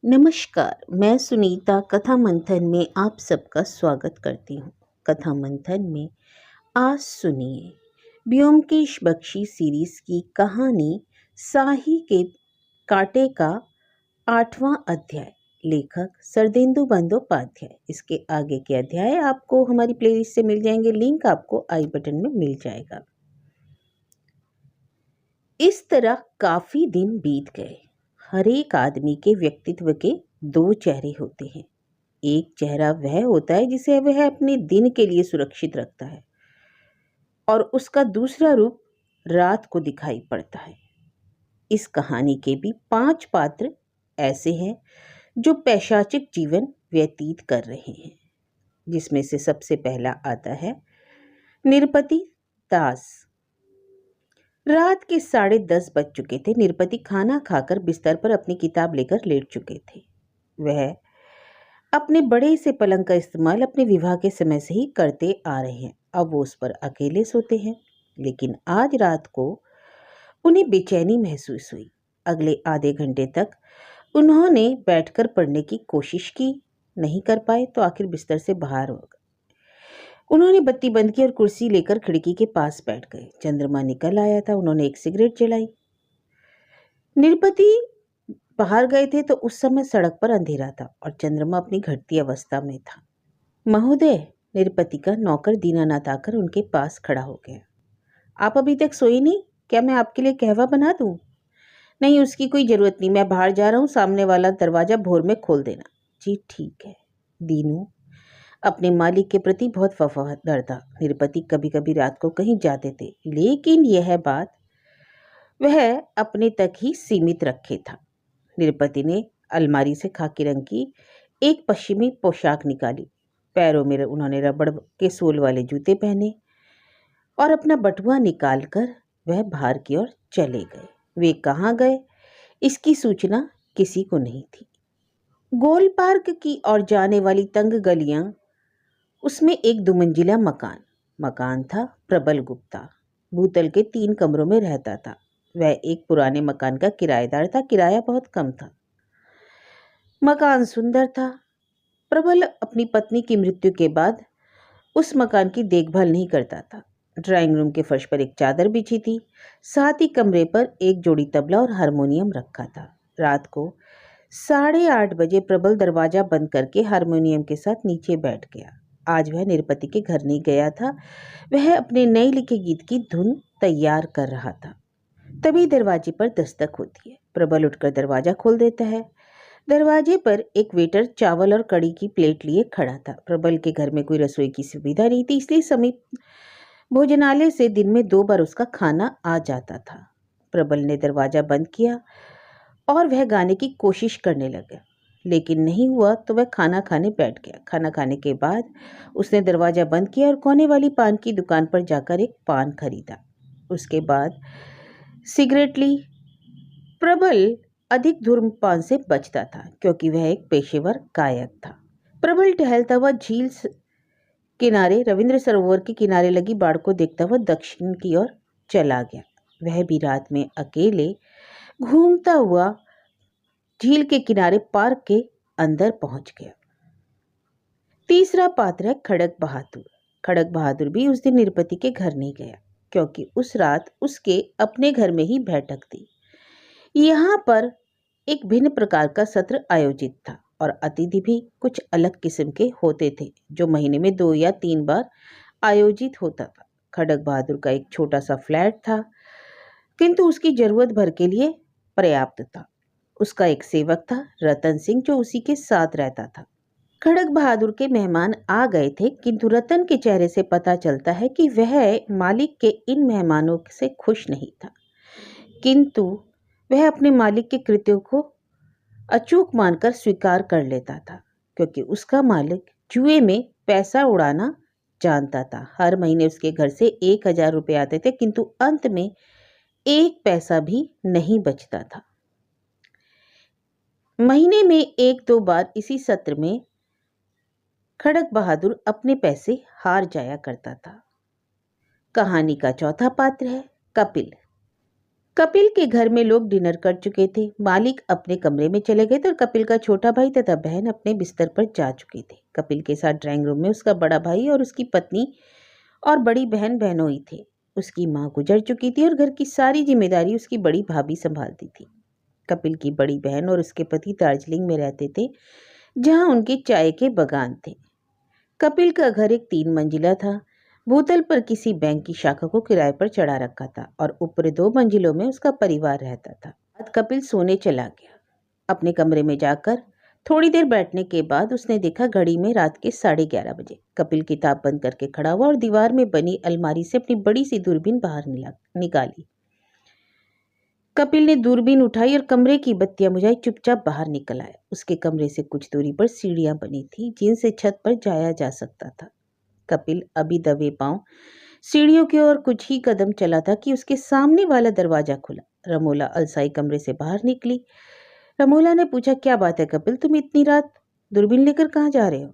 नमस्कार, मैं सुनीता कथा मंथन में आप सबका स्वागत करती हूँ। कथा मंथन में आज सुनिए ब्योमकेश बख्शी सीरीज की कहानी साही के कांटे का 8वां अध्याय। लेखक सरदेंदु बंदोपाध्याय। इसके आगे के अध्याय आपको हमारी प्लेलिस्ट से मिल जाएंगे, लिंक आपको आई बटन में मिल जाएगा। इस तरह काफी दिन बीत गए। हर एक आदमी के व्यक्तित्व के दो चेहरे होते हैं। एक चेहरा वह होता है जिसे वह अपने दिन के लिए सुरक्षित रखता है और उसका दूसरा रूप रात को दिखाई पड़ता है। इस कहानी के भी 5 पात्र ऐसे हैं जो पैशाचिक जीवन व्यतीत कर रहे हैं, जिसमें से सबसे पहला आता है निरपति दास। रात के 10:30 बज चुके थे। निरपति खाना खाकर बिस्तर पर अपनी किताब लेकर लेट चुके थे। वह अपने बड़े से पलंग का इस्तेमाल अपने विवाह के समय से ही करते आ रहे हैं। अब वो उस पर अकेले सोते हैं, लेकिन आज रात को उन्हें बेचैनी महसूस हुई। अगले आधे घंटे तक उन्होंने बैठकर पढ़ने की कोशिश की, नहीं कर पाए तो आखिर बिस्तर से बाहर हो गए। उन्होंने बत्ती बंद की और कुर्सी लेकर खिड़की के पास बैठ गए। चंद्रमा निकल आया था। उन्होंने एक सिगरेट जलाई। निरपति बाहर गए थे तो उस समय सड़क पर अंधेरा था और चंद्रमा अपनी घटती अवस्था में था। महोदय, निरपति का नौकर दीनानाथ आकर उनके पास खड़ा हो गया। आप अभी तक सोई नहीं? क्या मैं आपके लिए कहवा बना दूं? नहीं, उसकी कोई जरूरत नहीं। मैं बाहर जा रहा हूँ। सामने वाला दरवाजा भोर में खोल देना। जी ठीक है। दीनू अपने मालिक के प्रति बहुत वफादार था। निरपति कभी कभी रात को कहीं जाते थे, लेकिन यह बात वह अपने तक ही सीमित रखे था। निरपति ने अलमारी से खाकी रंग की एक पश्चिमी पोशाक निकाली। पैरों में उन्होंने रबड़ के सोल वाले जूते पहने और अपना बटुआ निकालकर वह बाहर की ओर चले गए। वे कहाँ गए, इसकी सूचना किसी को नहीं थी। गोल पार्क की ओर जाने वाली तंग गलियां, उसमें एक 2 मंजिला मकान था। प्रबल गुप्ता भूतल के 3 कमरों में रहता था। वह एक पुराने मकान का किराएदार था। किराया बहुत कम था। मकान सुंदर था। प्रबल अपनी पत्नी की मृत्यु के बाद उस मकान की देखभाल नहीं करता था। ड्राइंग रूम के फर्श पर एक चादर बिछी थी। साथ ही कमरे पर एक जोड़ी तबला और हारमोनियम रखा था। रात को 8:30 बजे प्रबल दरवाजा बंद करके हारमोनियम के साथ नीचे बैठ गया। आज वह निरपति के घर नहीं गया था। वह अपने नए लिखे गीत की धुन तैयार कर रहा था। तभी दरवाजे पर दस्तक होती है। प्रबल उठकर दरवाजा खोल देता है। दरवाजे पर एक वेटर चावल और कड़ी की प्लेट लिए खड़ा था। प्रबल के घर में कोई रसोई की सुविधा नहीं थी, इसलिए समीप भोजनालय से दिन में 2 बार उसका खाना आ जाता था। प्रबल ने दरवाजा बंद किया और वह गाने की कोशिश करने लगा, लेकिन नहीं हुआ तो वह खाना खाने बैठ गया। खाना खाने के बाद उसने दरवाजा बंद किया और कोने वाली पान की दुकान पर जाकर एक पान खरीदा। उसके बाद सिगरेट ली। प्रबल अधिक धूम्रपान से बचता था, क्योंकि वह एक पेशेवर गायक था। प्रबल टहलता हुआ झील किनारे रविंद्र सरोवर के किनारे लगी बाड़ को देखता हुआ दक्षिण की ओर चला गया। वह भी रात में अकेले घूमता हुआ झील के किनारे पार्क के अंदर पहुंच गया। तीसरा पात्र है खड़क बहादुर। खड़क बहादुर भी उस दिन निरपति के घर नहीं गया, क्योंकि उस रात उसके अपने घर में ही बैठक थी। यहाँ पर एक भिन्न प्रकार का सत्र आयोजित था और अतिथि भी कुछ अलग किस्म के होते थे, जो महीने में 2 या 3 बार आयोजित होता था। खड़क बहादुर का एक छोटा सा फ्लैट था, किंतु उसकी जरूरत भर के लिए पर्याप्त था। उसका एक सेवक था, रतन सिंह, जो उसी के साथ रहता था। खड़क बहादुर के मेहमान आ गए थे, किंतु रतन के चेहरे से पता चलता है कि वह मालिक के इन मेहमानों से खुश नहीं था, किंतु वह अपने मालिक के कृत्यों को अचूक मानकर स्वीकार कर लेता था, क्योंकि उसका मालिक जुए में पैसा उड़ाना जानता था। हर महीने उसके घर से 1000 रुपये आते थे, किंतु अंत में 1 पैसा भी नहीं बचता था। महीने में 1-2 बार इसी सत्र में खड़क बहादुर अपने पैसे हार जाया करता था। कहानी का चौथा पात्र है कपिल। कपिल के घर में लोग डिनर कर चुके थे। मालिक अपने कमरे में चले गए थे और कपिल का छोटा भाई तथा बहन अपने बिस्तर पर जा चुके थे। कपिल के साथ ड्राइंग रूम में उसका बड़ा भाई और उसकी पत्नी और बड़ी बहन बहनोई थे। उसकी माँ गुजर चुकी थी और घर की सारी जिम्मेदारी उसकी बड़ी भाभी संभालती थी। कपिल की बड़ी बहन और उसके पति दार्जिलिंग में रहते थे, जहाँ उनके चाय के बागान थे। कपिल का घर एक 3 मंजिला था। भूतल पर किसी बैंक की शाखा को किराए पर चढ़ा रखा था और ऊपर 2 मंजिलों में उसका परिवार रहता था। आज कपिल सोने चला गया। अपने कमरे में जाकर थोड़ी देर बैठने के बाद उसने देखा घड़ी में रात के 11:30 बजे। कपिल किताब बंद करके खड़ा हुआ और दीवार में बनी अलमारी से अपनी बड़ी सी दूरबीन बाहर निकाली। कपिल ने दूरबीन उठाई और कमरे की बत्तियां बुझाई, चुपचाप बाहर निकल आया। उसके कमरे से कुछ दूरी पर सीढ़ियां बनी थी जिनसे छत पर जाया जा सकता था। कपिल अभी दबे पांव सीढ़ियों की ओर कुछ ही कदम चला था कि उसके सामने वाला दरवाजा खुला। रमोला अलसाई कमरे से बाहर निकली। रमोला ने पूछा, क्या बात है कपिल, तुम इतनी रात दूरबीन लेकर कहाँ जा रहे हो?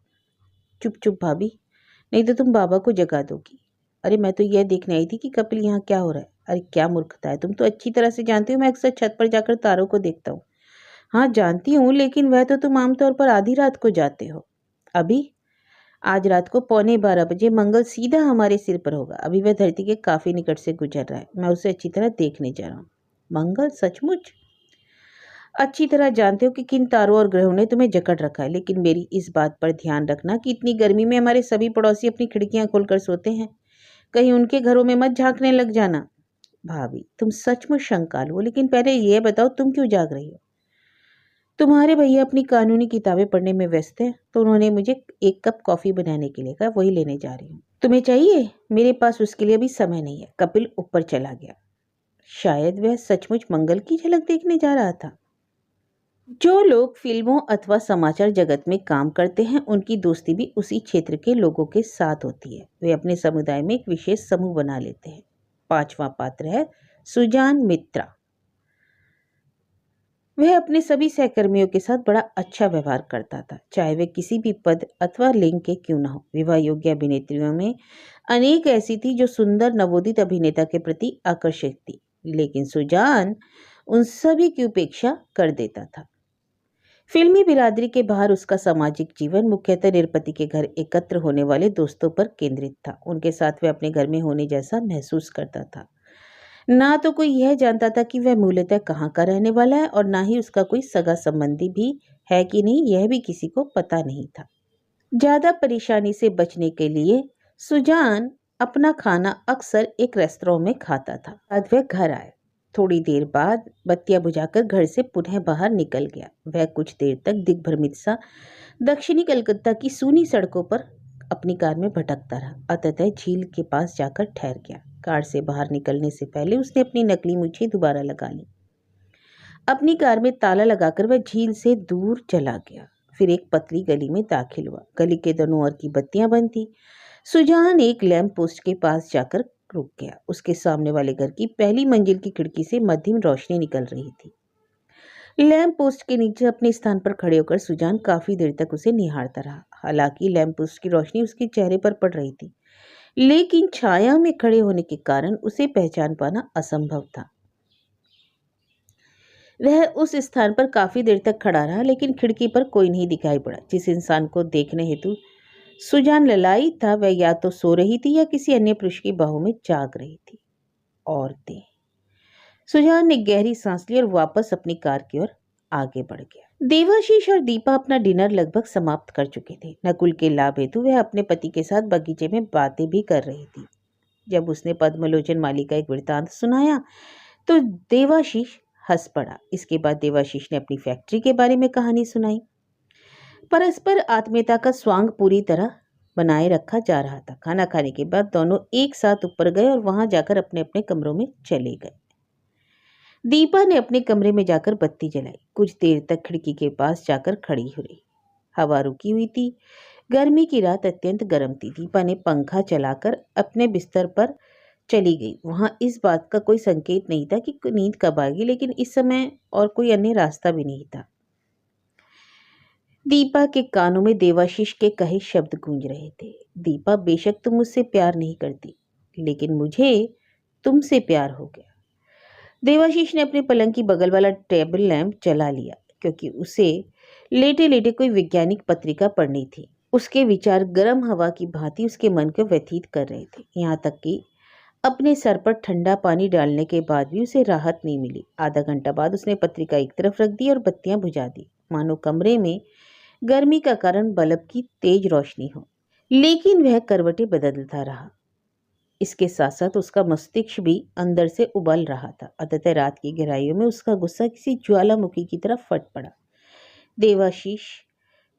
चुप चुप भाभी, नहीं तो तुम बाबा को जगा दोगी। अरे मैं तो यह देखने आई थी कि कपिल यहाँ क्या हो रहा है। अरे क्या मूर्खता है, तुम तो अच्छी तरह से जानती हो मैं अक्सर छत पर जाकर तारों को देखता हूँ। हाँ जानती हूँ, लेकिन वह तो तुम आमतौर पर आधी रात को जाते हो। अभी आज रात को 11:15 बजे मंगल सीधा हमारे सिर पर होगा। अभी वह धरती के काफी निकट से गुजर रहा है। मैं उसे अच्छी तरह देखने जा रहा हूँ। मंगल? सचमुच? अच्छी तरह जानते हो कि किन तारों और ग्रहों ने तुम्हें जकड़ रखा है, लेकिन मेरी इस बात पर ध्यान रखना कि इतनी गर्मी में हमारे सभी पड़ोसी अपनी खिड़कियां खोलकर सोते हैं। कहीं उनके घरों में मत झांकने लग जाना। भाभी तुम सचमुच शंकालु हो, लेकिन पहले यह बताओ तुम क्यों जाग रही हो? तुम्हारे भैया अपनी कानूनी किताबें पढ़ने में व्यस्त हैं, तो उन्होंने मुझे एक कप कॉफी बनाने के लिए कहा, वही लेने जा रही हूँ। तुम्हें चाहिए? मेरे पास उसके लिए अभी समय नहीं है। कपिल ऊपर चला गया। शायद वह सचमुच मंगल की झलक देखने जा रहा था। जो लोग फिल्मों अथवा समाचार जगत में काम करते हैं उनकी दोस्ती भी उसी क्षेत्र के लोगों के साथ होती है। वे अपने समुदाय में एक विशेष समूह बना लेते हैं। 5वां पात्र है सुजान मित्रा। वह अपने सभी सहकर्मियों के साथ बड़ा अच्छा व्यवहार करता था, चाहे वे किसी भी पद अथवा लिंग के क्यों न हो। विवाह योग्य अभिनेत्रियों में अनेक ऐसी थी जो सुंदर नवोदित अभिनेता के प्रति आकर्षित थी, लेकिन सुजान उन सभी की उपेक्षा कर देता था। फिल्मी बिरादरी के बाहर उसका सामाजिक जीवन मुख्यतः निरपति के घर एकत्र होने वाले दोस्तों पर केंद्रित था। उनके साथ वह अपने घर में होने जैसा महसूस करता था। ना तो कोई यह जानता था कि वह मूलतः कहाँ का रहने वाला है और ना ही उसका कोई सगा संबंधी भी है कि नहीं, यह भी किसी को पता नहीं था। ज्यादा परेशानी से बचने के लिए सुजान अपना खाना अक्सर एक रेस्तरां में खाता था। आज वह घर आया। थोड़ी देर बाद बत्तियां बुझाकर घर से पुनः बाहर निकल गया। वह कुछ देर तक दिग्भ्रमित सा दक्षिणी कलकत्ता की सूनी सड़कों पर अपनी कार में भटकता रहा। अंततः झील के पास जाकर ठहर गया। कार से बाहर निकलने से पहले उसने अपनी नकली मूछें दोबारा लगा ली। अपनी कार में ताला लगाकर वह झील से दूर चला गया। फिर एक पतली गली में दाखिल हुआ। गली के दोनों ओर की बत्तियां बंद थी। सुजान एक लैंप पोस्ट के पास जाकर रुक गया। उसके सामने वाले घर की पहली मंजिल की खिड़की से मध्यम रोशनी निकल रही थी। लैंप पोस्ट के नीचे अपने स्थान पर खड़े होकर सुजान काफी देर तक उसे निहारता रहा। हालांकि लैंप पोस्ट की रोशनी उसके चेहरे पर पड़ रही थी, लेकिन छाया में खड़े होने के कारण उसे पहचान पाना असंभव था। वह उस स्थान पर काफी देर तक खड़ा रहा, लेकिन खिड़की पर कोई नहीं दिखाई पड़ा। जिस इंसान को देखने हेतु सुजान ललाई था वह या तो सो रही थी या किसी अन्य पुरुष की बाहों में जाग रही थी। औरतें। सुजान ने गहरी सांस ली और वापस अपनी कार की ओर आगे बढ़ गया। देवाशीष और दीपा अपना डिनर लगभग समाप्त कर चुके थे। नकुल के लाभ हेतु वह अपने पति के साथ बगीचे में बातें भी कर रही थी। जब उसने पद्मलोचन माली का एक वृत्तांत सुनाया तो देवाशीष हंस पड़ा। इसके बाद देवाशीष ने अपनी फैक्ट्री के बारे में कहानी सुनाई। परस्पर आत्मीयता का स्वांग पूरी तरह बनाए रखा जा रहा था। खाना खाने के बाद दोनों एक साथ ऊपर गए और वहां जाकर अपने अपने कमरों में चले गए। दीपा ने अपने कमरे में जाकर बत्ती जलाई। कुछ देर तक खिड़की के पास जाकर खड़ी हुई। हवा रुकी हुई थी। गर्मी की रात अत्यंत गर्म थी। दीपा ने पंखा चलाकर अपने बिस्तर पर चली गई। वहां इस बात का कोई संकेत नहीं था कि नींद कब आएगी, लेकिन इस समय और कोई अन्य रास्ता भी नहीं था। दीपा के कानों में देवाशीष के कहे शब्द गूंज रहे थे। दीपा, बेशक तुम मुझसे प्यार नहीं करती, लेकिन मुझे तुमसे प्यार हो गया। देवाशीष ने अपने पलंग की बगल वाला टेबल लैंप जला लिया क्योंकि उसे लेटे लेटे कोई वैज्ञानिक पत्रिका पढ़नी थी। उसके विचार गर्म हवा की भांति उसके मन को व्यथित कर रहे थे। यहाँ तक कि अपने सर पर ठंडा पानी डालने के बाद भी उसे राहत नहीं मिली। आधा घंटा बाद उसने पत्रिका एक तरफ रख दी और बत्तियां बुझा दी, मानो कमरे में गर्मी का कारण बल्ब की तेज रोशनी हो। लेकिन वह करवटें बदलता रहा। इसके साथ साथ उसका मस्तिष्क भी अंदर से उबल रहा था। अंततः रात की गहराइयों में उसका गुस्सा किसी ज्वालामुखी की तरफ फट पड़ा। देवाशीष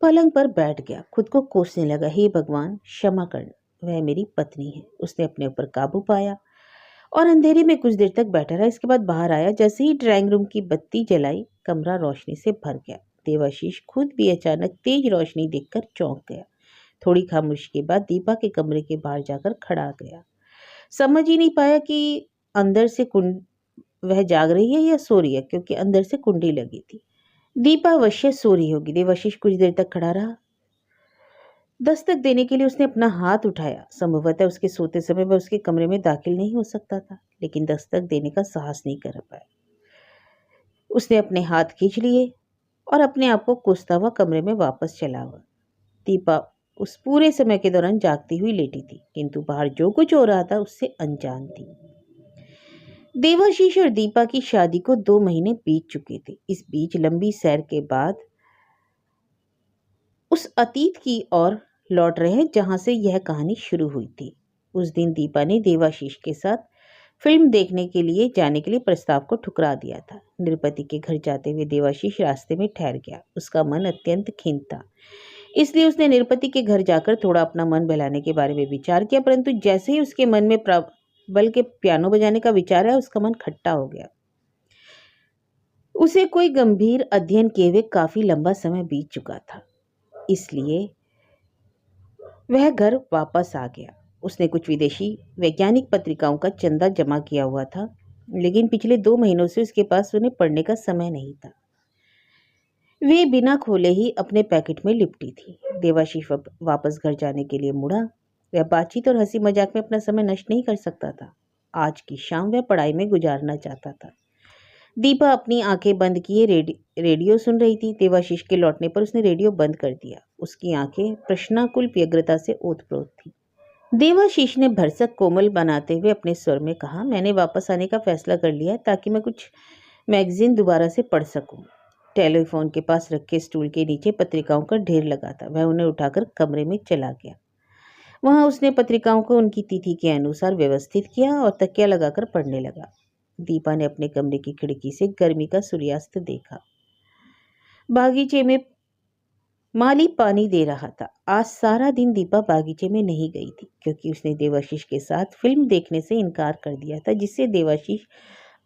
पलंग पर बैठ गया, खुद को कोसने लगा। हे भगवान, क्षमा करना, वह मेरी पत्नी है। उसने अपने ऊपर काबू पाया और अंधेरे में कुछ देर तक बैठा रहा। इसके बाद बाहर आया। जैसे ही ड्राइंग रूम की बत्ती जलाई, कमरा रोशनी से भर गया। देवाशीष खुद भी अचानक तेज रोशनी देखकर चौंक गया। थोड़ी खामोशी के बाद दीपा के कमरे के बाहर जाकर खड़ा गया। समझ ही नहीं पाया कि अंदर से कुंड वह जाग रही है या सो रही है, क्योंकि अंदर से कुंडी लगी थी। दीपा अवश्य सो रही होगी। देवाशीष कुछ देर तक खड़ा रहा। दस्तक देने के लिए उसने अपना हाथ उठाया। संभवतः उसके सोते समय वह उसके कमरे में दाखिल नहीं हो सकता था, लेकिन दस्तक देने का साहस नहीं कर पाया। उसने अपने हाथ खींच लिए और अपने आप को कोसता हुआ कमरे में वापस चला हुआ। दीपा उस पूरे समय के दौरान जागती हुई लेटी थी, किंतु बाहर जो कुछ हो रहा था उससे अनजान थी। देवाशीष और दीपा की शादी को 2 महीने बीत चुके थे। इस बीच लंबी सैर के बाद उस अतीत की ओर लौट रहे हैं जहां से यह कहानी शुरू हुई थी। उस दिन दीपा ने देवाशीष के साथ फिल्म देखने के लिए जाने के लिए प्रस्ताव को ठुकरा दिया था। निरुपति के घर जाते हुए देवाशीष रास्ते में ठहर गया। उसका मन अत्यंत खिन्न था, इसलिए उसने निरुपति के घर जाकर थोड़ा अपना मन बहलाने के बारे में विचार किया, परंतु जैसे ही उसके मन में प्रबल के पियानो बजाने का विचार आया, उसका मन खट्टा हो गया। उसे कोई गंभीर अध्ययन किए हुए काफी लंबा समय बीत चुका था, इसलिए वह घर वापस आ गया। उसने कुछ विदेशी वैज्ञानिक पत्रिकाओं का चंदा जमा किया हुआ था, लेकिन पिछले 2 महीनों से उसके पास उन्हें पढ़ने का समय नहीं था। वे बिना खोले ही अपने पैकेट में लिपटी थी। देवाशीष वापस घर जाने के लिए मुड़ा। वह बातचीत और हंसी मजाक में अपना समय नष्ट नहीं कर सकता था। आज की शाम वह पढ़ाई में गुजारना चाहता था। दीपा अपनी आंखें बंद किए रेडियो सुन रही थी। देवाशीष के लौटने पर उसने रेडियो बंद कर दिया। उसकी आंखें प्रश्नाकुल व्यग्रता से ओतप्रोत थी। देवाशीष ने भरसक कोमल बनाते हुए अपने स्वर में कहा, मैंने वापस आने का फैसला कर लिया है ताकि मैं कुछ मैगजीन दोबारा से पढ़ सकूं। टेलीफोन के पास रखे स्टूल के नीचे पत्रिकाओं का ढेर लगा था। वह उन्हें उठाकर कमरे में चला गया। वहां उसने पत्रिकाओं को उनकी तिथि के अनुसार व्यवस्थित किया और तकिया लगाकर पढ़ने लगा। दीपा ने अपने कमरे की खिड़की से गर्मी का सूर्यास्त देखा। बागीचे में माली पानी दे रहा था। आज सारा दिन दीपा बागीचे में नहीं गई थी, क्योंकि उसने देवाशीष के साथ फिल्म देखने से इनकार कर दिया था, जिससे देवाशीष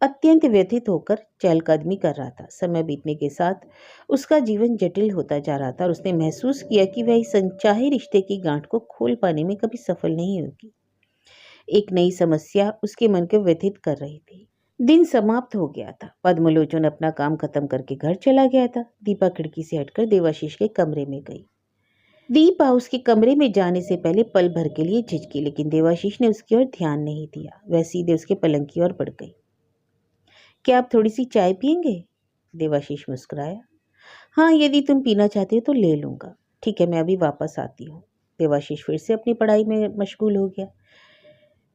अत्यंत व्यथित होकर चहलकदमी कर रहा था। समय बीतने के साथ उसका जीवन जटिल होता जा रहा था और उसने महसूस किया कि वह इस अनचाहे रिश्ते की गांठ को खोल पाने में कभी सफल नहीं होगी। एक नई समस्या उसके मन को व्यथित कर रही थी। दिन समाप्त हो गया था। पद्मलोचन अपना काम खत्म करके घर चला गया था। दीपा खिड़की से हटकर देवाशीष के कमरे में गई। दीपा उसके कमरे में जाने से पहले पल भर के लिए झिझकी, लेकिन देवाशीष ने उसकी ओर ध्यान नहीं दिया। वह सीधे उसके पलंग की ओर बढ़ गई। क्या आप थोड़ी सी चाय पियेंगे? देवाशीष मुस्कुराया। हाँ, यदि तुम पीना चाहती हो तो ले लूँगा। ठीक है, मैं अभी वापस आती हूँ। देवाशीष फिर से अपनी पढ़ाई में मशगूल हो गया।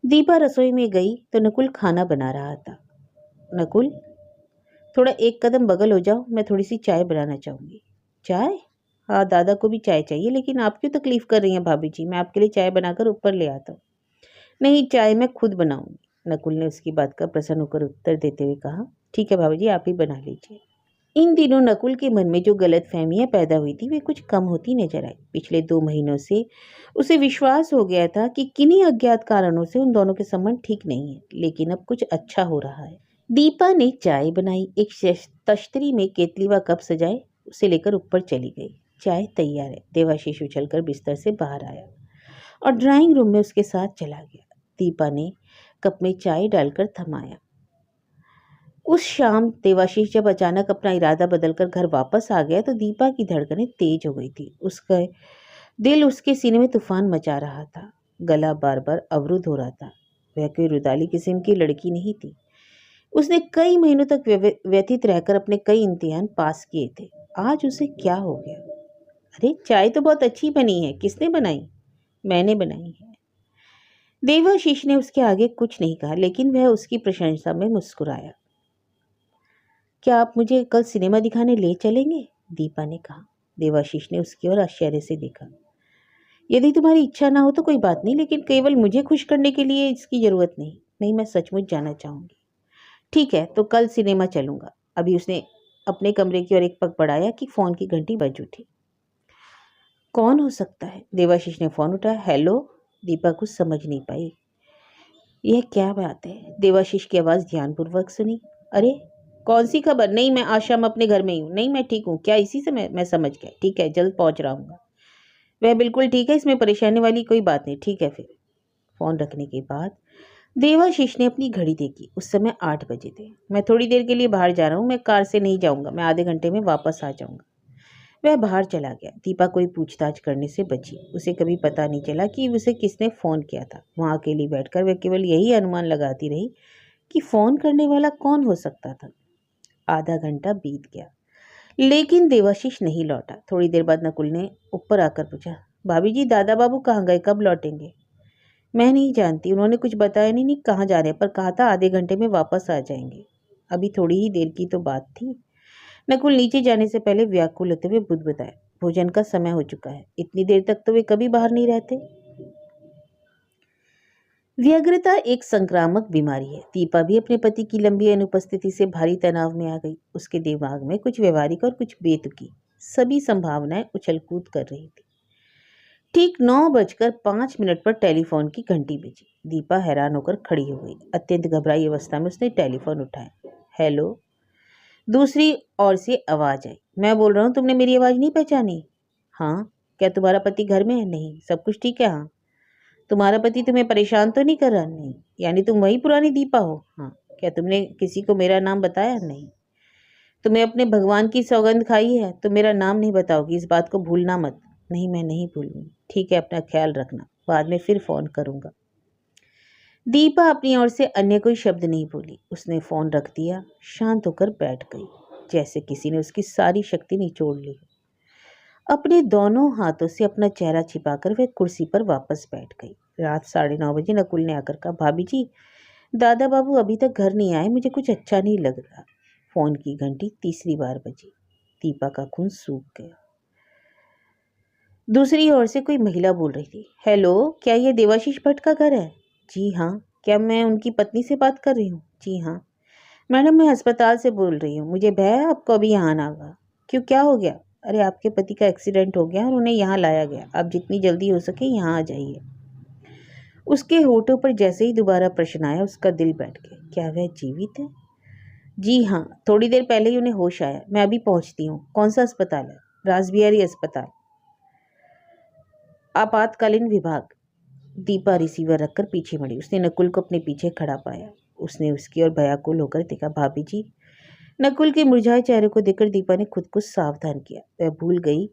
दीपा रसोई में गई तो नकुल खाना बना रहा था। नकुल, थोड़ा एक कदम बगल हो जाओ, मैं थोड़ी सी चाय बनाना चाहूँगी। चाय? हाँ, दादा को भी चाय चाहिए, लेकिन आप क्यों तकलीफ कर रही हैं भाभी जी? मैं आपके लिए चाय बनाकर ऊपर ले आता हूँ। नहीं, चाय मैं खुद बनाऊंगी। नकुल ने उसकी बात का प्रसन्न होकर उत्तर देते हुए कहा, ठीक है भाभी जी, आप ही बना लीजिए। इन दिनों नकुल के मन में जो गलतफहमियां पैदा हुई थी वे कुछ कम होती नजर आई। पिछले 2 महीनों से उसे विश्वास हो गया था कि किन्हीं अज्ञात कारणों से उन दोनों के संबंध ठीक नहीं है, लेकिन अब कुछ अच्छा हो रहा है। दीपा ने चाय बनाई। एक तश्तरी में केतली व कप सजाए, उसे लेकर ऊपर चली गई। चाय तैयार है। देवाशीष उछलकर बिस्तर से बाहर आया और ड्राइंग रूम में उसके साथ चला गया। दीपा ने कप में चाय डालकर थमाया। उस शाम देवाशीष जब अचानक अपना इरादा बदलकर घर वापस आ गया तो दीपा की धड़कनें तेज हो गई थी। उसका दिल उसके सीने में तूफान मचा रहा था। गला बार बार अवरुद्ध हो रहा था। वह कोई रुदाली किस्म की लड़की नहीं थी। उसने कई महीनों तक व्यतीत रहकर अपने कई इम्तिहान पास किए थे। आज उसे क्या हो गया? अरे चाय तो बहुत अच्छी बनी है, किसने बनाई? मैंने बनाई है। देवाशीष ने उसके आगे कुछ नहीं कहा, लेकिन वह उसकी प्रशंसा में मुस्कुराया। क्या आप मुझे कल सिनेमा दिखाने ले चलेंगे? दीपा ने कहा। देवाशीष ने उसकी ओर आश्चर्य से देखा। यदि तुम्हारी इच्छा ना हो तो कोई बात नहीं, लेकिन केवल मुझे खुश करने के लिए इसकी जरूरत नहीं। नहीं, मैं सचमुच जाना चाहूंगी। ठीक है, तो कल सिनेमा चलूंगा। अभी उसने अपने कमरे की ओर एक पग बढ़ाया कि फोन की घंटी बज उठी। कौन हो सकता है? देवाशीष ने फोन उठाया। हेलो। दीपा कुछ समझ नहीं पाई। यह क्या बात है? देवाशीष की आवाज़ ध्यानपूर्वक सुनी। अरे कौन सी खबर? नहीं, मैं आज शाम अपने घर में ही हूँ। नहीं, मैं ठीक हूँ। क्या इसी से मैं समझ गया। ठीक है, जल्द पहुँच रहा हूँ। वह बिल्कुल ठीक है, इसमें परेशानी वाली कोई बात नहीं। ठीक है फिर। फ़ोन रखने के बाद देवाशीष ने अपनी घड़ी देखी। उस समय 8 बजे थे। मैं थोड़ी देर के लिए बाहर जा रहा हूँ, मैं कार से नहीं जाऊँगा। मैं आधे घंटे में वापस आ जाऊँगा। वह बाहर चला गया। दीपा कोई पूछताछ करने से बची। उसे कभी पता नहीं चला कि उसे किसने फ़ोन किया था। वहाँ अकेली बैठकर वह केवल यही अनुमान लगाती रही कि फ़ोन करने वाला कौन हो सकता था। आधा घंटा बीत गया, लेकिन देवाशीष नहीं लौटा। थोड़ी देर बाद नकुल ने ऊपर आकर पूछा, भाभी जी, दादा बाबू कहाँ गए? कब लौटेंगे? मैं नहीं जानती, उन्होंने कुछ बताया नहीं कहाँ जा रहे, पर कहा था आधे घंटे में वापस आ जाएंगे। अभी थोड़ी ही देर की तो बात थी। नकुल नीचे जाने से पहले व्याकुल होते हुए बुदबुदाए, भोजन का समय हो चुका है। इतनी देर तक तो वे कभी बाहर नहीं रहते। व्यग्रता एक संक्रामक बीमारी है। दीपा भी अपने पति की लंबी अनुपस्थिति से भारी तनाव में आ गई। उसके दिमाग में कुछ व्यवहारिक और कुछ बेतुकी सभी संभावनाएं उछल-कूद कर रही थी। ठीक 9:05 पर टेलीफोन की घंटी बजी। दीपा हैरान होकर खड़ी हो गई। अत्यंत घबराई अवस्था में उसने टेलीफोन उठाया। हेलो। दूसरी ओर से आवाज आई। मैं बोल रहा हूँ, तुमने मेरी आवाज नहीं पहचानी? हाँ। क्या तुम्हारा पति घर में है? नहीं। सब कुछ ठीक है? हाँ। तुम्हारा पति तुम्हें परेशान तो नहीं कर रहा? नहीं। यानी तुम वही पुरानी दीपा हो? हाँ। क्या तुमने किसी को मेरा नाम बताया? नहीं। तुम्हें अपने भगवान की सौगंध खाई है? तुम मेरा नाम नहीं बताओगी, इस बात को भूलना मत। नहीं, मैं नहीं भूलूंगी। ठीक है, अपना ख्याल रखना, बाद में फिर फोन करूंगा। दीपा अपनी ओर से अन्य कोई शब्द नहीं बोली। उसने फोन रख दिया, शांत होकर बैठ गई, जैसे किसी ने उसकी सारी शक्ति निचोड़ ली। अपने दोनों हाथों से अपना चेहरा छिपाकर वह कुर्सी पर वापस बैठ गई। रात 9:30 नकुल ने आकर कहा, भाभी जी, दादा बाबू अभी तक घर नहीं आए, मुझे कुछ अच्छा नहीं लग रहा। फोन की घंटी तीसरी बार बजी। दीपा का खून सूख गया। दूसरी ओर से कोई महिला बोल रही थी, हेलो, क्या ये देवाशीष भट्ट का घर है? जी हाँ। क्या मैं उनकी पत्नी से बात कर रही हूँ? जी हाँ। मैडम, मैं अस्पताल से बोल रही हूँ, मुझे भय है आपको अभी यहाँ आना होगा। क्यों, क्या हो गया? अरे आपके पति का एक्सीडेंट हो गया और उन्हें यहाँ लाया गया। आप जितनी जल्दी हो सके यहाँ आ जाइए। उसके होठों पर जैसे ही दोबारा प्रश्न आया, उसका दिल बैठ गया। क्या वह जीवित है? जी हाँ, थोड़ी देर पहले ही उन्हें होश आया। मैं अभी पहुँचती हूँ। कौन सा अस्पताल है? रासबिहारी अस्पताल, आपातकालीन विभाग। दीपा रिसीवर रखकर पीछे मुड़ी। उसने नकुल को अपने पीछे खड़ा पाया। उसने उसकी ओर भयाकुल होकर देखा। भाभी जी। नकुल के मुरझाए चेहरे को देखकर दीपा ने खुद को सावधान किया। वह भूल गई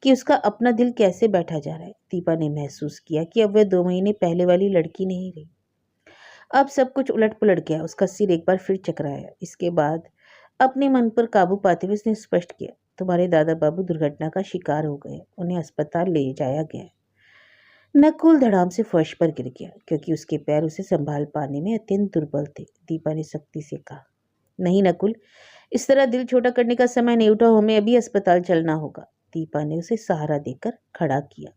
कि उसका अपना दिल कैसे बैठा जा रहा है। दीपा ने महसूस किया कि अब वह 2 महीने पहले वाली लड़की नहीं रही। अब सब कुछ उलट पुलट गया। उसका सिर एक बार फिर चकराया। इसके बाद अपने मन पर काबू पाते हुए उसने स्पष्ट किया, तुम्हारे दादा बाबू दुर्घटना का शिकार हो गए, उन्हें अस्पताल ले जाया गया। नकुल धड़ाम से फर्श पर गिर गया, क्योंकि उसके पैर उसे संभाल पाने में अत्यंत दुर्बल थे। दीपा ने सख्ती से कहा, नहीं नकुल, इस तरह दिल छोटा करने का समय नहीं, उठा, हमें अभी अस्पताल चलना होगा। दीपा ने उसे सहारा देकर खड़ा किया।